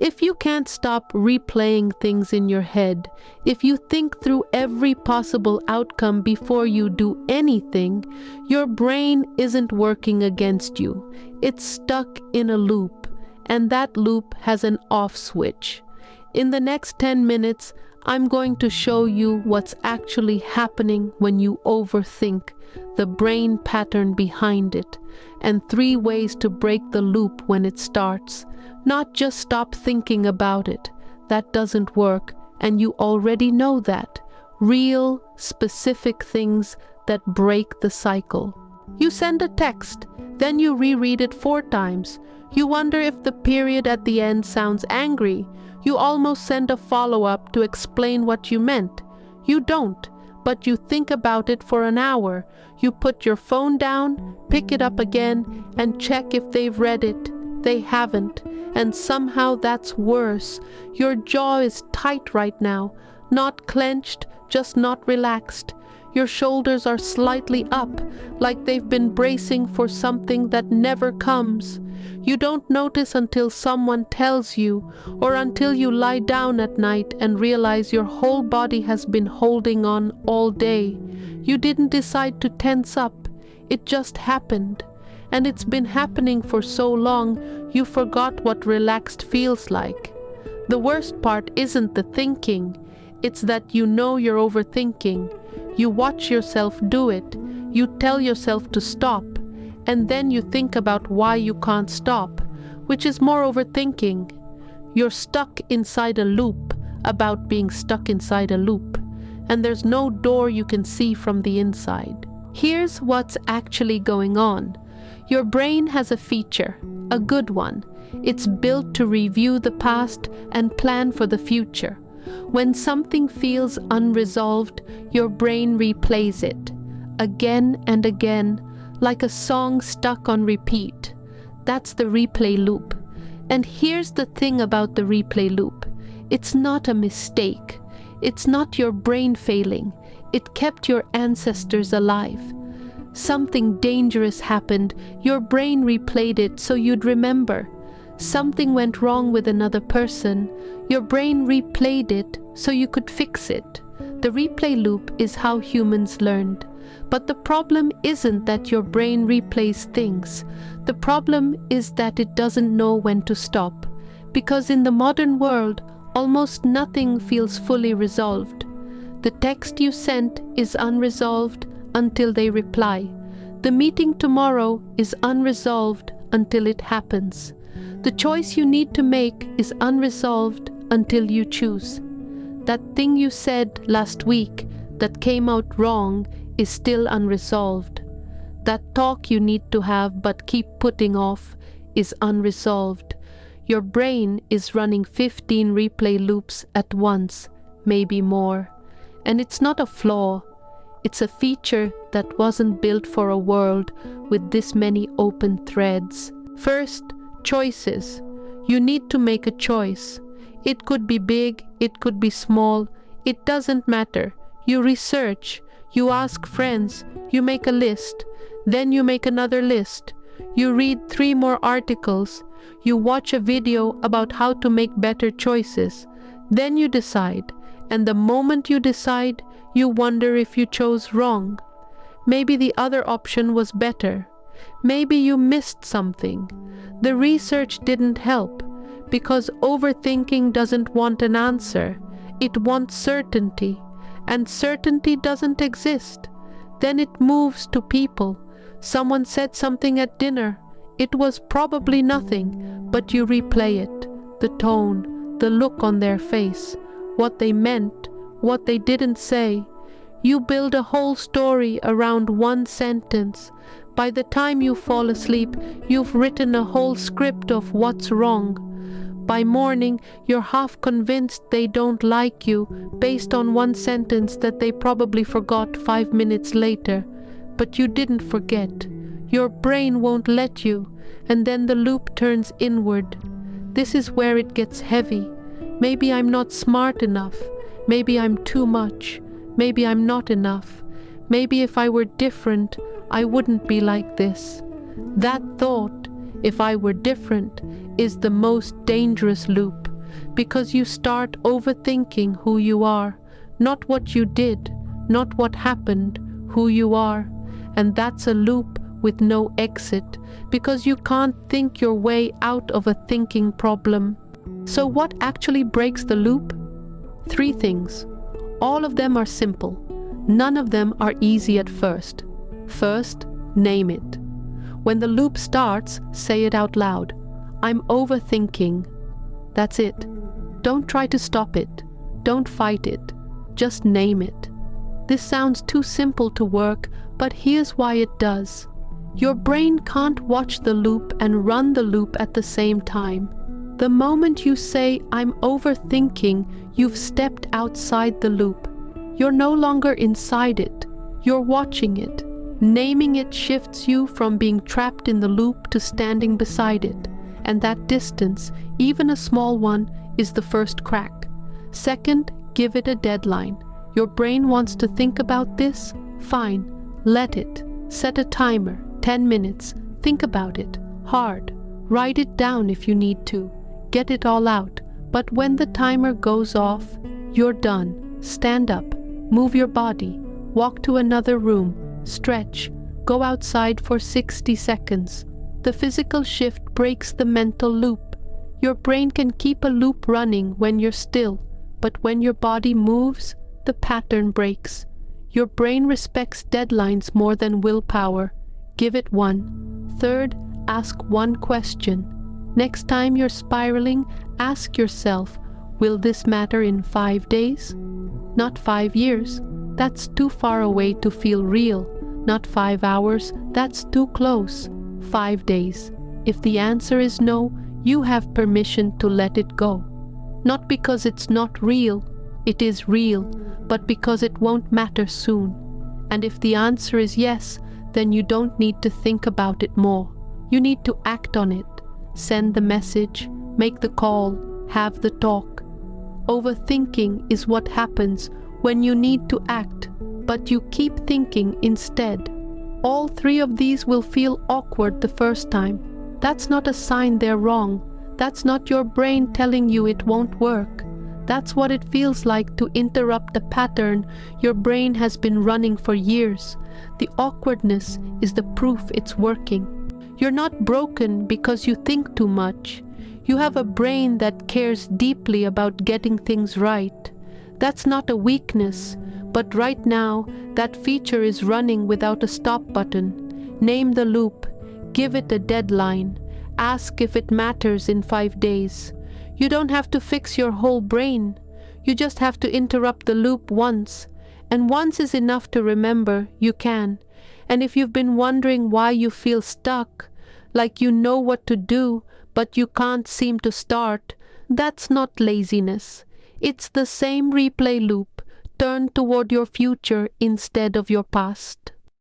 If you can't stop replaying things in your head, if you think through every possible outcome before you do anything, your brain isn't working against you. It's stuck in a loop, and that loop has an off switch. In the next 10 minutes, I'm going to show you what's actually happening when you overthink, the brain pattern behind it, and 3 ways to break the loop when it starts. Not just stop thinking about it. That doesn't work, and you already know that. Real, specific things that break the cycle. You send a text, then you reread it 4 times. You wonder if the period at the end sounds angry. You almost send a follow-up to explain what you meant. You don't, but you think about it for an hour. You put your phone down, pick it up again, and check if they've read it. They haven't, and somehow that's worse. Your jaw is tight right now, not clenched, just not relaxed. Your shoulders are slightly up, like they've been bracing for something that never comes. You don't notice until someone tells you, or until you lie down at night and realize your whole body has been holding on all day. You didn't decide to tense up, it just happened. And it's been happening for so long, you forgot what relaxed feels like. The worst part isn't the thinking, it's that you know you're overthinking. You watch yourself do it, you tell yourself to stop, and then you think about why you can't stop, which is more overthinking. You're stuck inside a loop about being stuck inside a loop, and there's no door you can see from the inside. Here's what's actually going on. Your brain has a feature, a good one. It's built to review the past and plan for the future. When something feels unresolved, your brain replays it, again and again, like a song stuck on repeat. That's the replay loop. And here's the thing about the replay loop. It's not a mistake. It's not your brain failing. It kept your ancestors alive. Something dangerous happened, your brain replayed it so you'd remember. Something went wrong with another person, your brain replayed it so you could fix it. The replay loop is how humans learned. But the problem isn't that your brain replays things. The problem is that it doesn't know when to stop. Because in the modern world, almost nothing feels fully resolved. The text you sent is unresolved until they reply. The meeting tomorrow is unresolved until it happens. The choice you need to make is unresolved until you choose. That thing you said last week that came out wrong is still unresolved. That talk you need to have but keep putting off is unresolved. Your brain is running 15 replay loops at once, maybe more. And it's not a flaw. It's a feature that wasn't built for a world with this many open threads. First, choices. You need to make a choice. It could be big, it could be small, it doesn't matter. You research, you ask friends, you make a list, then you make another list. You read 3 more articles, you watch a video about how to make better choices. Then you decide, and the moment you decide, you wonder if you chose wrong. Maybe the other option was better. Maybe you missed something. The research didn't help, because overthinking doesn't want an answer. It wants certainty, and certainty doesn't exist. Then it moves to people. Someone said something at dinner. It was probably nothing, but you replay it. The tone, the look on their face, what they meant, what they didn't say. You build a whole story around one sentence. By the time you fall asleep, you've written a whole script of what's wrong. By morning, you're half convinced they don't like you based on one sentence that they probably forgot 5 minutes later. But you didn't forget. Your brain won't let you, and then the loop turns inward. This is where it gets heavy. Maybe I'm not smart enough. Maybe I'm too much. Maybe I'm not enough. Maybe if I were different, I wouldn't be like this. That thought, if I were different, is the most dangerous loop. because you start overthinking who you are, not what you did, not what happened, who you are. And that's a loop with no exit, because you can't think your way out of a thinking problem. So what actually breaks the loop? 3 things. All of them are simple. None of them are easy at first. First, name it. When the loop starts, say it out loud. I'm overthinking. That's it. Don't try to stop it. Don't fight it. Just name it. This sounds too simple to work, but here's why it does. Your brain can't watch the loop and run the loop at the same time. The moment you say, I'm overthinking, you've stepped outside the loop. You're no longer inside it. You're watching it. Naming it shifts you from being trapped in the loop to standing beside it. And that distance, even a small one, is the first crack. Second, give it a deadline. Your brain wants to think about this? Fine. Let it. Set a timer. 10 minutes. Think about it. Hard. Write it down if you need to. Get it all out. But when the timer goes off, you're done. Stand up. Move your body. Walk to another room. Stretch. Go outside for 60 seconds. The physical shift breaks the mental loop. Your brain can keep a loop running when you're still, but when your body moves, the pattern breaks. Your brain respects deadlines more than willpower. Give it one. Third, ask one question. Next time you're spiraling, ask yourself, will this matter in 5 days? Not 5 years. That's too far away to feel real. Not 5 hours. That's too close. 5 days. If the answer is no, you have permission to let it go. Not because it's not real, it is real, but because it won't matter soon. And if the answer is yes, then you don't need to think about it more. You need to act on it. Send the message, make the call, have the talk. Overthinking is what happens when you need to act, but you keep thinking instead. All 3 of these will feel awkward the first time. That's not a sign they're wrong. That's not your brain telling you it won't work. That's what it feels like to interrupt a pattern your brain has been running for years. The awkwardness is the proof it's working. You're not broken because you think too much. You have a brain that cares deeply about getting things right. That's not a weakness, but right now, that feature is running without a stop button. Name the loop. Give it a deadline. Ask if it matters in 5 days. You don't have to fix your whole brain. You just have to interrupt the loop once. And once is enough to remember you can. And if you've been wondering why you feel stuck, like you know what to do, but you can't seem to start, that's not laziness. It's the same replay loop, turned toward your future instead of your past.